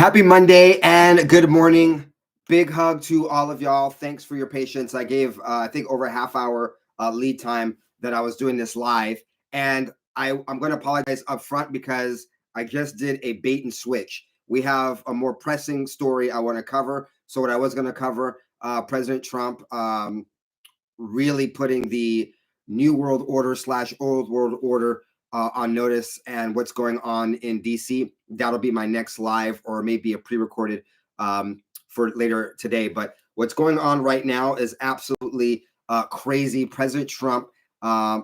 Happy Monday and good morning. Big hug to all of y'all. Thanks for your patience. I gave, I think, over a half hour lead time that I was doing this live. And I'm going to apologize up front because I just did a bait and switch. We have a more pressing story I want to cover. So what I was going to cover, President Trump really putting the New World Order / Old World Order on notice and what's going on in DC. That'll be my next live or maybe a pre-recorded for later today. But what's going on right now is absolutely crazy. President Trump,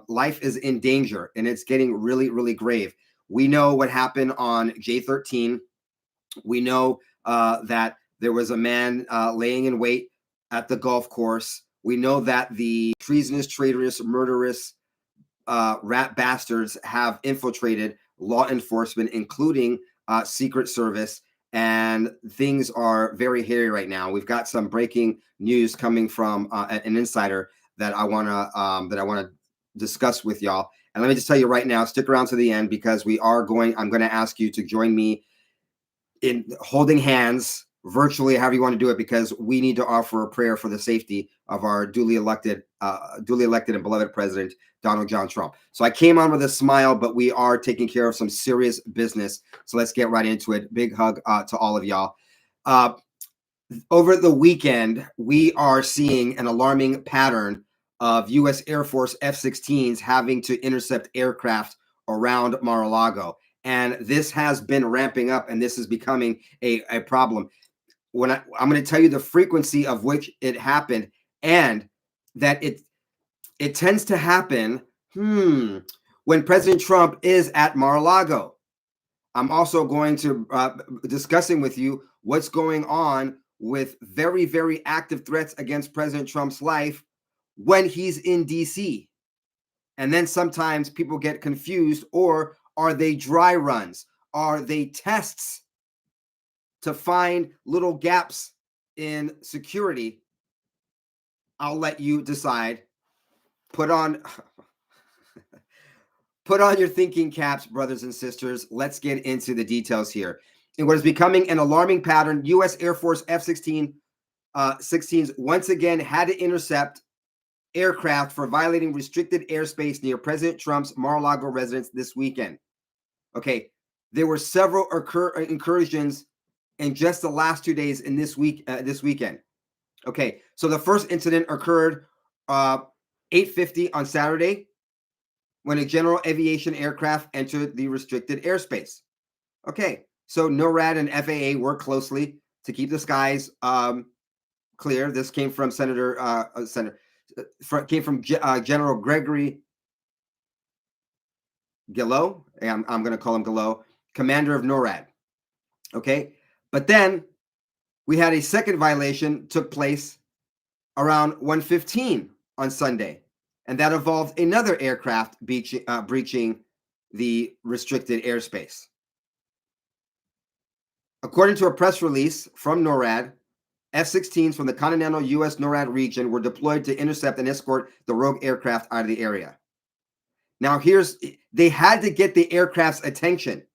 life is in danger and it's getting really, really grave. We know what happened on J13. We know that there was a man laying in wait at the golf course. We know that the treasonous, traitorous, murderous rat bastards have infiltrated law enforcement, including Secret Service, and things are very hairy right now. We've got some breaking news coming from an insider that I want to discuss with y'all. And let me just tell you right now, stick around to the end because I'm going to ask you to join me in holding hands virtually, however you want to do it, because we need to offer a prayer for the safety of our duly elected and beloved president, Donald John Trump. So I came on with a smile, but we are taking care of some serious business. So let's get right into it. Big hug to all of y'all. Over the weekend, we are seeing an alarming pattern of U.S. Air Force F-16s having to intercept aircraft around Mar-a-Lago. And this has been ramping up, and this is becoming a problem. I'm going to tell you the frequency of which it happened, and that it tends to happen when President Trump is at Mar-a-Lago. I'm also going to discussing with you what's going on with very, very active threats against President Trump's life when he's in D.C. And then sometimes people get confused, or are they dry runs? Are they tests to find little gaps in security? I'll let you decide. Put on your thinking caps, brothers and sisters. Let's get into the details here. In what is becoming an alarming pattern, U.S. Air Force F-16 16s once again had to intercept aircraft for violating restricted airspace near President Trump's Mar-a-Lago residence this weekend. Okay, there were several incursions in just the last 2 days in this weekend. Okay, so the first incident occurred 8:50 on Saturday when a general aviation aircraft entered the restricted airspace. Okay, so NORAD and FAA work closely to keep the skies clear. This came from General Gregory Gillot. I'm going to call him Gillot, commander of NORAD. Okay, but then we had a second violation took place around 1:15 on Sunday, and that involved another aircraft breaching the restricted airspace. According to a press release from NORAD, F-16s from the continental U.S. NORAD region were deployed to intercept and escort the rogue aircraft out of the area. Now, they had to get the aircraft's attention.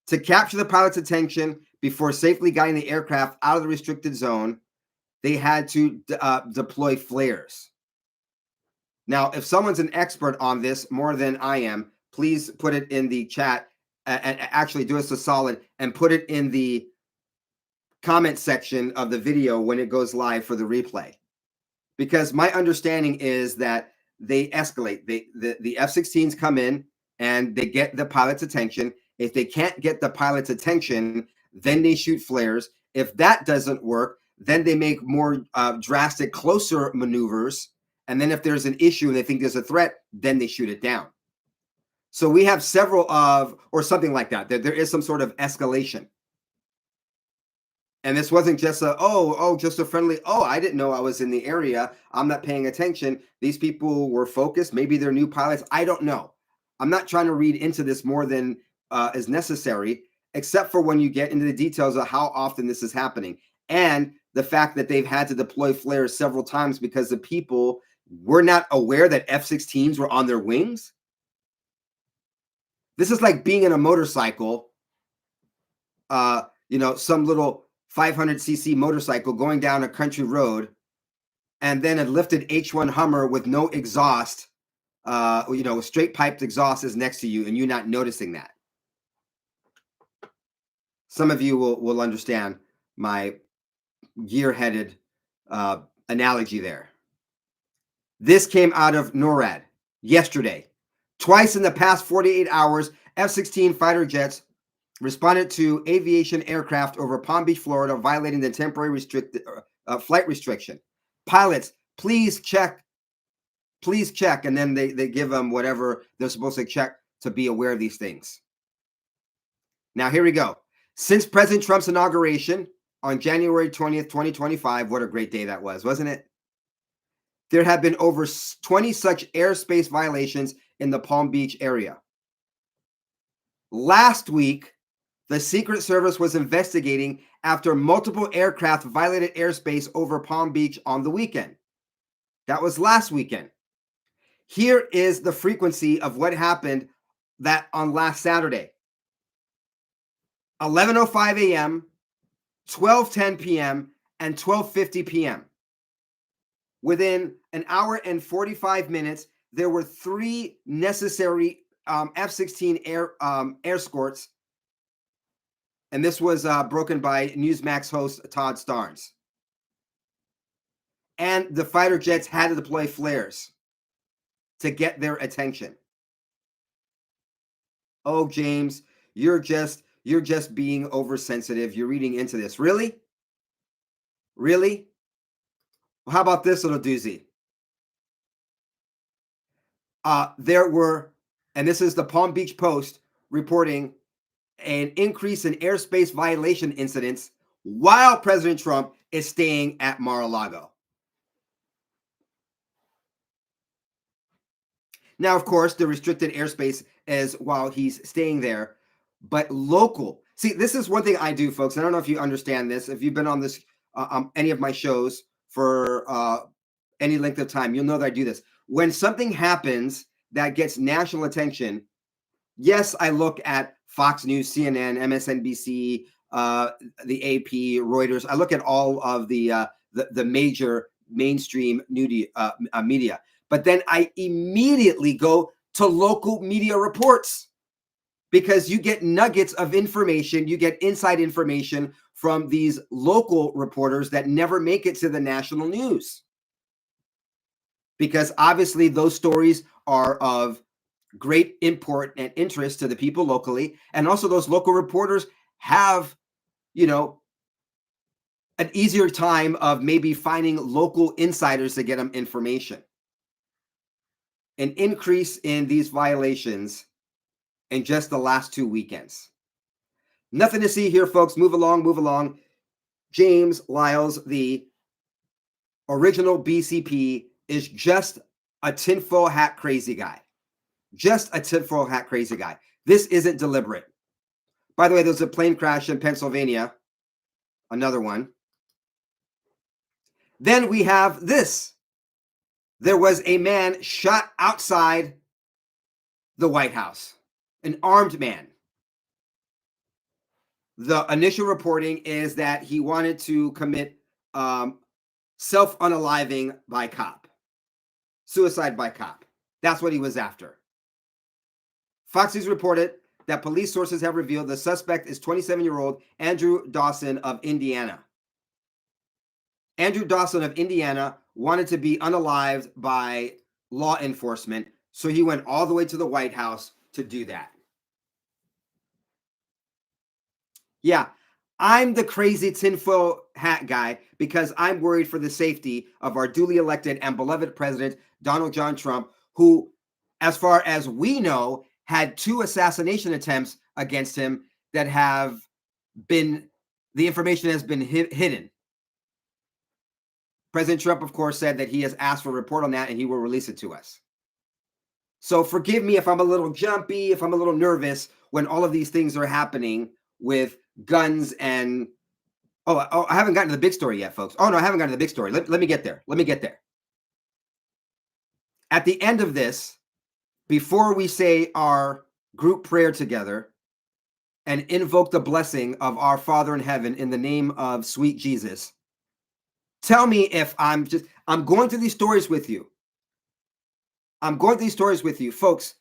To capture the pilot's attention before safely guiding the aircraft out of the restricted zone, they had to deploy flares. Now, if someone's an expert on this more than I am, please put it in the chat and actually do us a solid and put it in the comment section of the video when it goes live for the replay. Because my understanding is that they escalate. The F-16s come in and they get the pilot's attention. If they can't get the pilot's attention, then they shoot flares. If that doesn't work, then they make more drastic, closer maneuvers. And then if there's an issue and they think there's a threat, then they shoot it down. So we have several or something like that. There is some sort of escalation. And this wasn't just just a friendly, I didn't know I was in the area. I'm not paying attention. These people were focused. Maybe they're new pilots. I don't know. I'm not trying to read into this more than is necessary, except for when you get into the details of how often this is happening. And the fact that they've had to deploy flares several times because the people were not aware that F-16s were on their wings. This is like being in a motorcycle some little 500cc motorcycle going down a country road, and then a lifted H1 Hummer with no exhaust, straight piped exhaust is next to you, and you not noticing that. Some of you will understand my gear-headed analogy there. This came out of NORAD yesterday. Twice in the past 48 hours, F-16 fighter jets responded to aviation aircraft over Palm Beach, Florida, violating the temporary flight restriction. Pilots, please check. And then they give them whatever they're supposed to check to be aware of these things. Now, here we go. Since President Trump's inauguration on January 20th, 2025, what a great day that was, wasn't it? There have been over 20 such airspace violations in the Palm Beach area. Last week, the Secret Service was investigating after multiple aircraft violated airspace over Palm Beach on the weekend. That was last weekend. Here is the frequency of what happened on last Saturday. 11:05 a.m., 12:10 p.m., and 12:50 p.m. Within an hour and 45 minutes, there were 3 necessary F-16 air escorts, and this was broken by Newsmax host Todd Starnes. And the fighter jets had to deploy flares to get their attention. Oh, James, you're just being oversensitive. You're reading into this. Really? Really? Well, how about this little doozy? There were, and this is the Palm Beach Post reporting an increase in airspace violation incidents while President Trump is staying at Mar-a-Lago. Now, of course, the restricted airspace is while he's staying there, but local. See, this is one thing I do, folks. I don't know if you understand this. If you've been on this, any of my shows for any length of time, you'll know that I do this. When something happens that gets national attention, yes, I look at Fox News, CNN, MSNBC, the AP, Reuters. I look at all of the major mainstream media. But then I immediately go to local media reports because you get nuggets of information, you get inside information from these local reporters that never make it to the national news. Because obviously those stories are of great import and interest to the people locally. And also those local reporters have, an easier time of maybe finding local insiders to get them information. An increase in these violations in just the last 2 weekends. Nothing to see here, folks. Move along. James Lyles, the original BCP, is just a tinfoil hat crazy guy. Just a tinfoil hat crazy guy. This isn't deliberate. By the way, there's a plane crash in Pennsylvania. Another one. Then we have this. There was a man shot outside the White House, an armed man. The initial reporting is that he wanted to commit self-unaliving by cop, suicide by cop. That's what he was after. Fox News reported that police sources have revealed the suspect is 27-year-old Andrew Dawson of Indiana. Andrew Dawson of Indiana wanted to be unalived by law enforcement, so he went all the way to the White House to do that. Yeah, I'm the crazy tinfoil hat guy because I'm worried for the safety of our duly elected and beloved president, Donald John Trump, who, as far as we know, had 2 assassination attempts against him that have been, the information has been hidden. President Trump, of course, said that he has asked for a report on that and he will release it to us. So forgive me if I'm a little jumpy, if I'm a little nervous when all of these things are happening with guns and, I haven't gotten to the big story yet, folks. Oh, no, I haven't gotten to the big story. Let me get there. At the end of this, before we say our group prayer together and invoke the blessing of our Father in heaven in the name of sweet Jesus. Tell me if I'm going through these stories with you. I'm going through these stories with you, folks.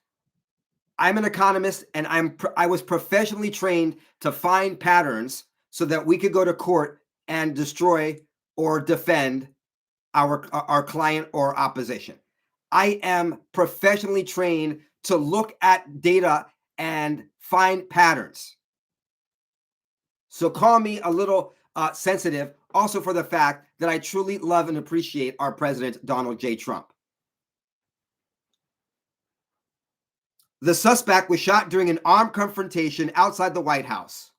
I'm an economist, and I was professionally trained to find patterns so that we could go to court and destroy or defend our client or opposition. I am professionally trained to look at data and find patterns. So call me a little sensitive, also for the fact that I truly love and appreciate our president, Donald J. Trump. The suspect was shot during an armed confrontation outside the White House.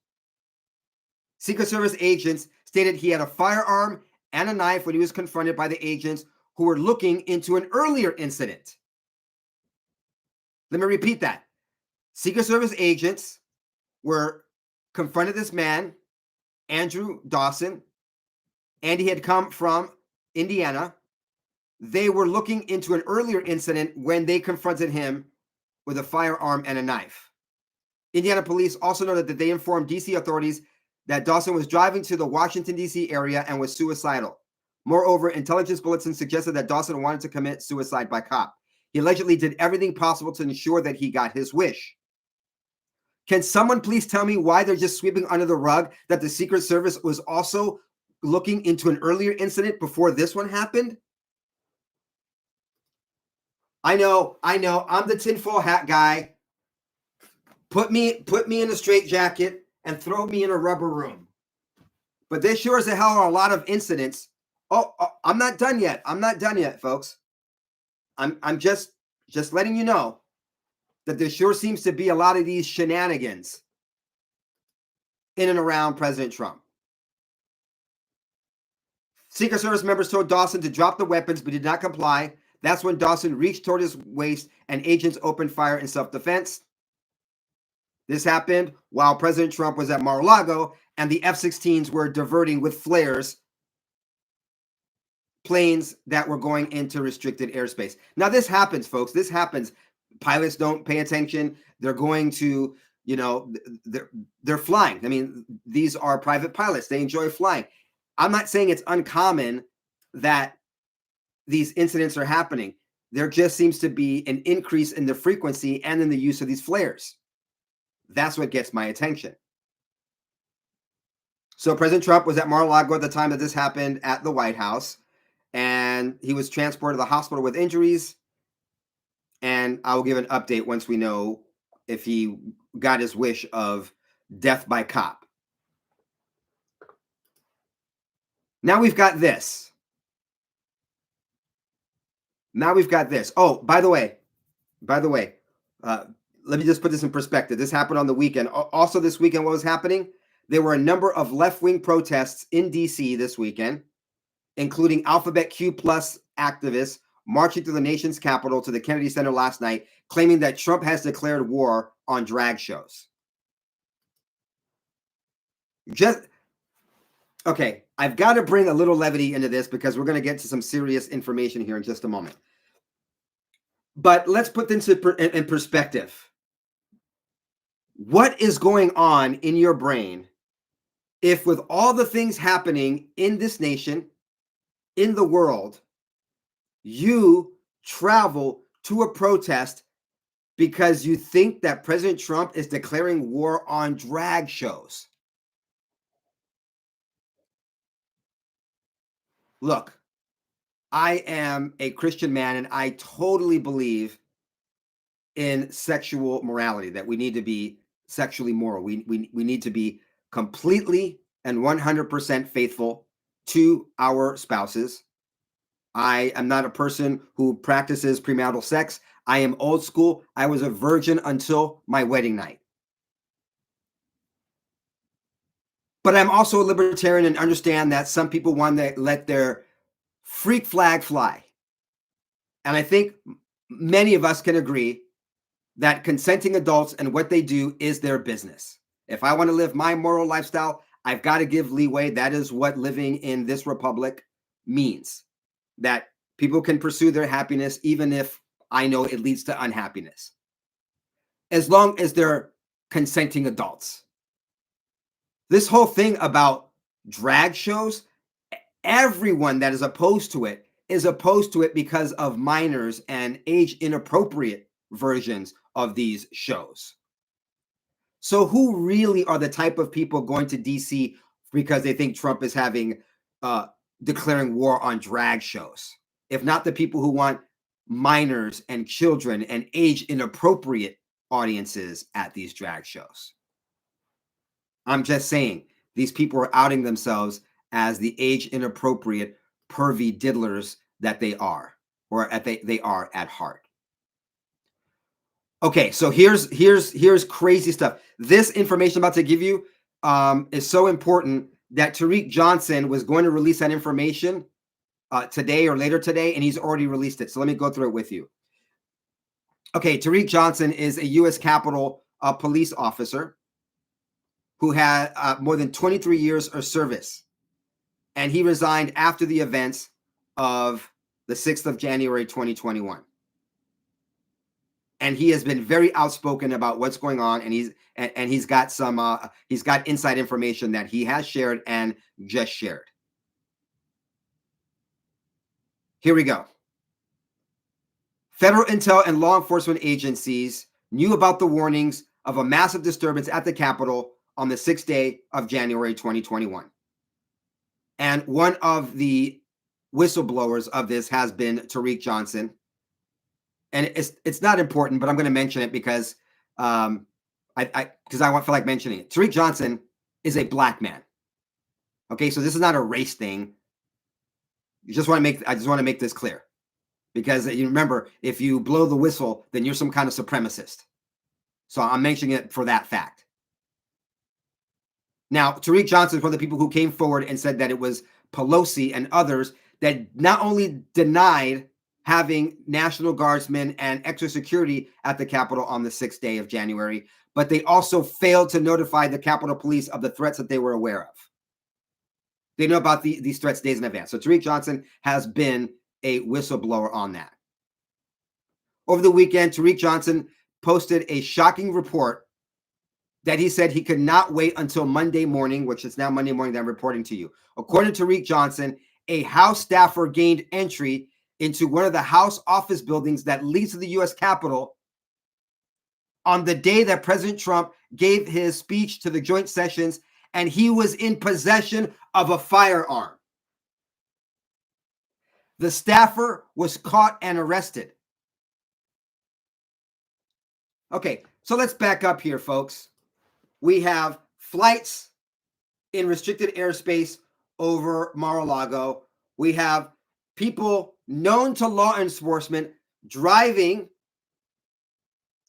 Secret Service agents stated he had a firearm and a knife when he was confronted by the agents who were looking into an earlier incident. Let me repeat that. Secret Service agents were confronted this man, Andrew Dawson, and he had come from Indiana. They were looking into an earlier incident when they confronted him with a firearm and a knife. Indiana police also noted that they informed D.C. authorities that Dawson was driving to the Washington, D.C. area and was suicidal. Moreover, intelligence bulletins suggested that Dawson wanted to commit suicide by cop. He allegedly did everything possible to ensure that he got his wish. Can someone please tell me why they're just sweeping under the rug that the Secret Service was also looking into an earlier incident before this one happened? I know, I'm the tinfoil hat guy. Put me in a straitjacket and throw me in a rubber room. But there sure as the hell are a lot of incidents. Oh, I'm not done yet. I'm not done yet, folks. I'm just letting you know that there sure seems to be a lot of these shenanigans in and around President Trump. Secret Service members told Dawson to drop the weapons, but did not comply. That's when Dawson reached toward his waist and agents opened fire in self-defense. This happened while President Trump was at Mar-a-Lago and the F-16s were diverting with flares planes that were going into restricted airspace. Now, this happens, folks. This happens. Pilots don't pay attention. They're going to, they're flying. I mean, these are private pilots. They enjoy flying. I'm not saying it's uncommon that these incidents are happening. There just seems to be an increase in the frequency and in the use of these flares. That's what gets my attention. So President Trump was at Mar-a-Lago at the time that this happened at the White House, and he was transported to the hospital with injuries. And I will give an update once we know if he got his wish of death by cop. Now we've got this. Oh, by the way, let me just put this in perspective. This happened on the weekend. Also this weekend, what was happening? There were a number of left-wing protests in D.C. this weekend, including Alphabet Q plus activists marching through the nation's capital to the Kennedy Center last night, claiming that Trump has declared war on drag shows. Okay, I've got to bring a little levity into this because we're going to get to some serious information here in just a moment. But let's put this in perspective. What is going on in your brain if, with all the things happening in this nation, in the world, you travel to a protest because you think that President Trump is declaring war on drag shows? Look, I am a Christian man and I totally believe in sexual morality, that we need to be sexually moral. We need to be completely and 100% faithful to our spouses. I am not a person who practices premarital sex. I am old school. I was a virgin until my wedding night. But I'm also a libertarian and understand that some people want to let their freak flag fly. And I think many of us can agree that consenting adults and what they do is their business. If I want to live my moral lifestyle, I've got to give leeway. That is what living in this republic means, that people can pursue their happiness, even if I know it leads to unhappiness, as long as they're consenting adults. This whole thing about drag shows, everyone that is opposed to it is opposed to it because of minors and age inappropriate versions of these shows. So who really are the type of people going to DC because they think Trump is having declaring war on drag shows? If not the people who want minors and children and age inappropriate audiences at these drag shows. I'm just saying, these people are outing themselves as the age inappropriate pervy diddlers that they are, or they are at heart. Okay, so here's crazy stuff. This information I'm about to give you is so important that Tariq Johnson was going to release that information today or later today, and he's already released it. So let me go through it with you. Okay, Tariq Johnson is a U.S. Capitol police officer who had more than 23 years of service, and he resigned after the events of the 6th of January 2021. And he has been very outspoken about what's going on, and he's got some he's got inside information that he has shared and just shared. Here we go. Federal intel and law enforcement agencies knew about the warnings of a massive disturbance at the Capitol on the 6th day of January 2021. And one of the whistleblowers of this has been Tariq Johnson. And it's not important, but I'm going to mention it because I feel like mentioning it. Tariq Johnson is a black man. Okay, so this is not a race thing. I just want to make this clear, because you remember, if you blow the whistle, then you're some kind of supremacist. So I'm mentioning it for that fact. Now, Tariq Johnson is one of the people who came forward and said that it was Pelosi and others that not only denied having National Guardsmen and extra security at the Capitol on the 6th day of January, but they also failed to notify the Capitol Police of the threats that they were aware of. They know about these threats days in advance. So Tariq Johnson has been a whistleblower on that. Over the weekend, Tariq Johnson posted a shocking report that he said he could not wait until Monday morning, which is now Monday morning that I'm reporting to you. According to Tariq Johnson, a House staffer gained entry into one of the House office buildings that leads to the U.S. Capitol on the day that President Trump gave his speech to the joint sessions, and he was in possession of a firearm. The staffer was caught and arrested. Okay, so let's back up here, folks. We have flights in restricted airspace over Mar-a-Lago. We have people known to law enforcement driving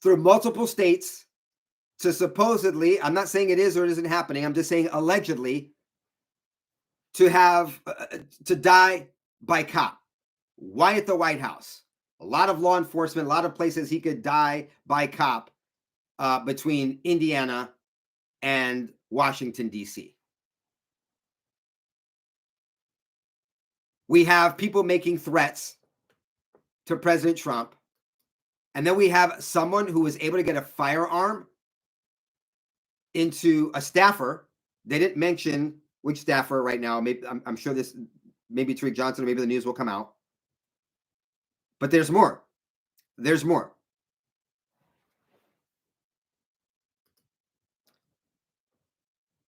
through multiple states to supposedly, I'm not saying it is or it isn't happening, I'm just saying allegedly, to have to die by cop. Why at the White House? A lot of law enforcement, a lot of places he could die by cop between Indiana and Washington, D.C. We have people making threats to President Trump. And then we have someone who was able to get a firearm into a staffer. They didn't mention which staffer right now. Maybe I'm sure this, maybe Tariq Johnson, or maybe the news will come out. But there's more. There's more.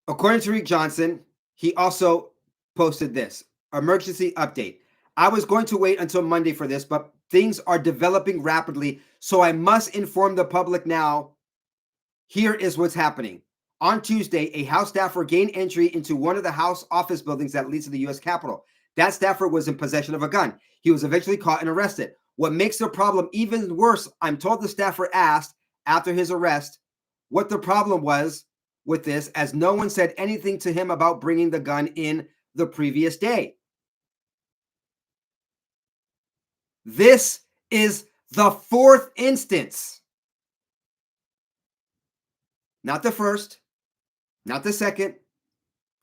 According to Tariq Johnson, he also posted this emergency update. I was going to wait until Monday for this, but things are developing rapidly, so I must inform the public now. Here is what's happening. On Tuesday, a House staffer gained entry into one of the House office buildings that leads to the U.S. Capitol. That staffer was in possession of a gun. He was eventually caught and arrested. What makes the problem even worse, I'm told the staffer asked after his arrest what the problem was with this, as no one said anything to him about bringing the gun in the previous day. This is the fourth instance. Not the first, not the second,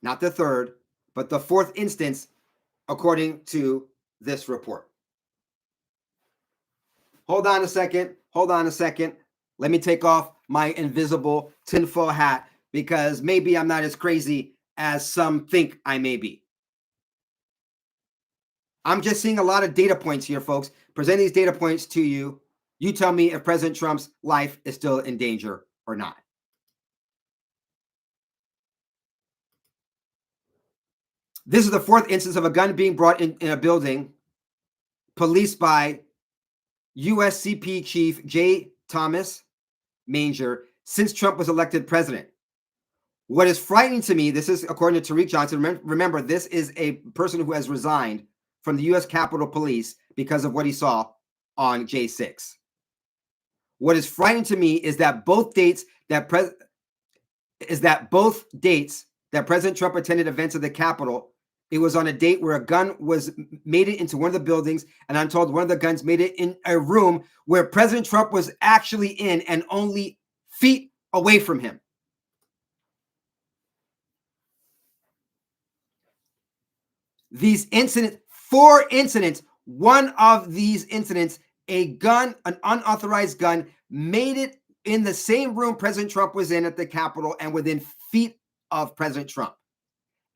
not the third, but the fourth instance, according to this report. Hold on a second. Hold on a second. Let me take off my invisible tinfoil hat because maybe I'm not as crazy as some think I may be. I'm just seeing a lot of data points here, folks. Present these data points to you. You tell me if President Trump's life is still in danger or not. This is the fourth instance of a gun being brought in a building policed by USCP Chief J. Thomas Manger since Trump was elected president. What is frightening to me, this is according to Tariq Johnson. Remember, this is a person who has resigned from the U.S. Capitol Police because of what he saw on J6. What is frightening to me is that both dates that President Trump attended events at the Capitol, it was on a date where a gun was made it into one of the buildings, and I'm told one of the guns made it in a room where President Trump was actually in and only feet away from him. These incidents, 4 incidents, one of these incidents, a gun, an unauthorized gun, made it in the same room President Trump was in at the Capitol and within feet of President Trump.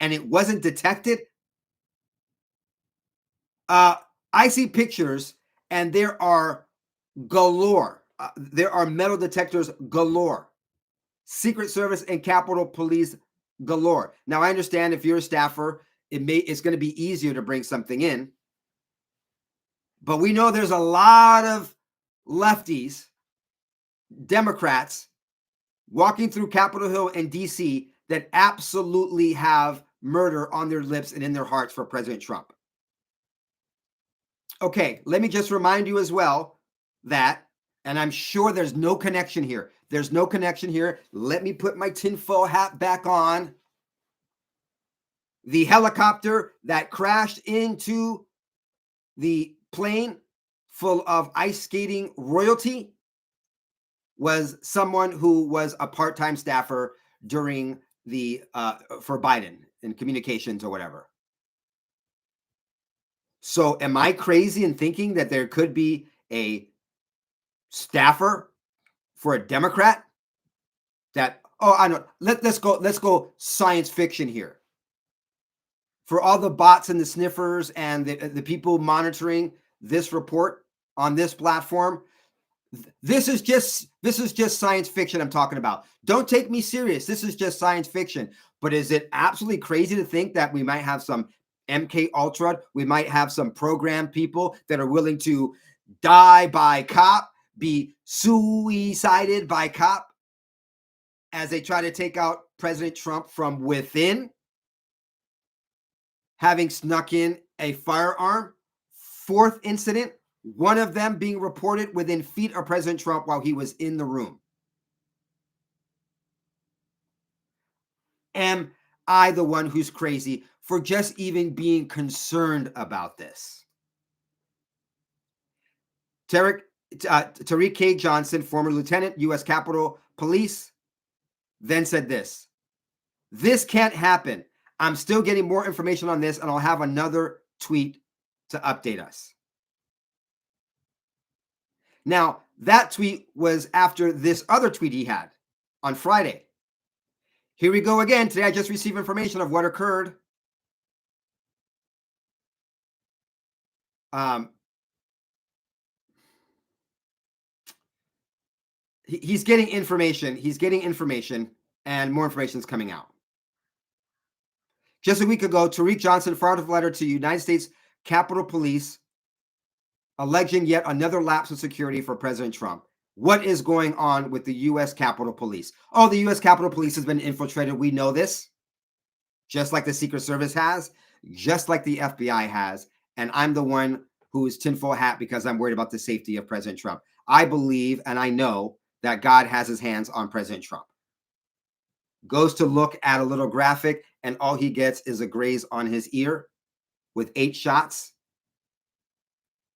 And it wasn't detected. I see pictures and there are galore. There are metal detectors galore. Secret Service and Capitol Police galore. Now, I understand if you're a staffer, it's going to be easier to bring something in. But we know there's a lot of lefties, Democrats, walking through Capitol Hill and DC that absolutely have murder on their lips and in their hearts for President Trump. Okay, let me just remind you as well that, and I'm sure there's no connection here. There's no connection here. Let me put my tinfoil hat back on. The helicopter that crashed into the plane full of ice skating royalty was someone who was a part-time staffer during the for Biden in communications or whatever. So am I crazy in thinking that there could be a staffer for a Democrat that, oh, I know, let's go science fiction here. For all the bots and the sniffers and the people monitoring this report on this platform, this is just science fiction I'm talking about. Don't take me serious. This is just science fiction. But is it absolutely crazy to think that we might have some MK Ultra, we might have some programmed people that are willing to die by cop, be suicided by cop as they try to take out President Trump from within, having snuck in a firearm? 4th incident, one of them being reported within feet of President Trump while he was in the room. Am I the one who's crazy for just even being concerned about this? Tariq K. Johnson, former lieutenant, U.S. Capitol Police, then said this: "This can't happen. I'm still getting more information on this, and I'll have another tweet to update us." Now, that tweet was after this other tweet he had on Friday. Here we go again. Today, I just received information of what occurred. He's getting information. He's getting information, and more information is coming out. Just a week ago, Tariq Johnson filed a letter to United States Capitol Police alleging yet another lapse of security for President Trump. What is going on with the U.S. Capitol Police? Oh, the U.S. Capitol Police has been infiltrated. We know this, just like the Secret Service has, just like the FBI has. And I'm the one who is tinfoil hat because I'm worried about the safety of President Trump. I believe and I know that God has his hands on President Trump. Goes to look at a little graphic, and all he gets is a graze on his ear with 8 shots.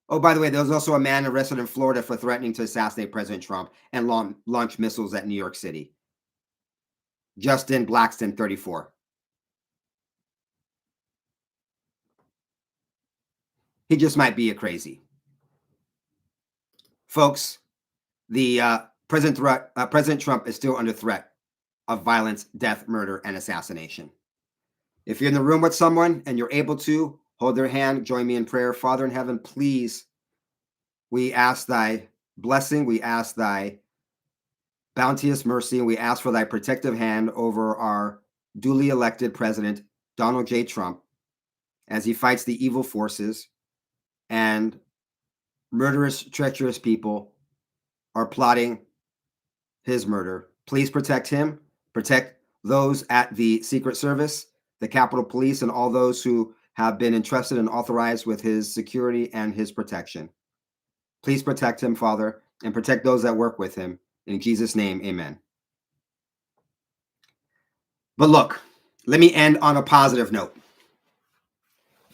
Oh, by the way, there was also a man arrested in Florida for threatening to assassinate President Trump and launch missiles at New York City. Justin Blackston, 34. He just might be a crazy. Folks, the President Trump is still under threat of violence, death, murder, and assassination. If you're in the room with someone and you're able to, hold their hand, join me in prayer. Father in heaven, please, we ask thy blessing, we ask thy bounteous mercy, and we ask for thy protective hand over our duly elected president, Donald J. Trump, as he fights the evil forces and murderous, treacherous people are plotting his murder. Please protect him, protect those at the Secret Service, the Capitol Police, and all those who have been entrusted and authorized with his security and his protection. Please protect him, Father, and protect those that work with him. In Jesus' name, amen. But look, let me end on a positive note.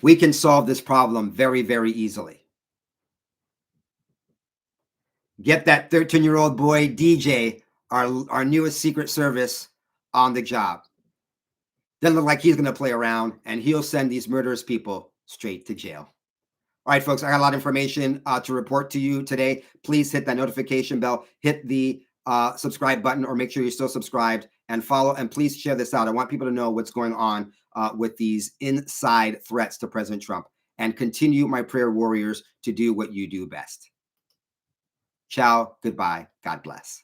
We can solve this problem very, very easily. Get that 13-year-old boy, DJ, our newest Secret Service, on the job. Doesn't look like he's going to play around, and he'll send these murderous people straight to jail. All right, folks, I got a lot of information to report to you today. Please hit that notification bell, hit the subscribe button, or make sure you're still subscribed, and follow, and please share this out. I want people to know what's going on with these inside threats to President Trump, and continue, my prayer warriors, to do what you do best. Ciao, goodbye, God bless.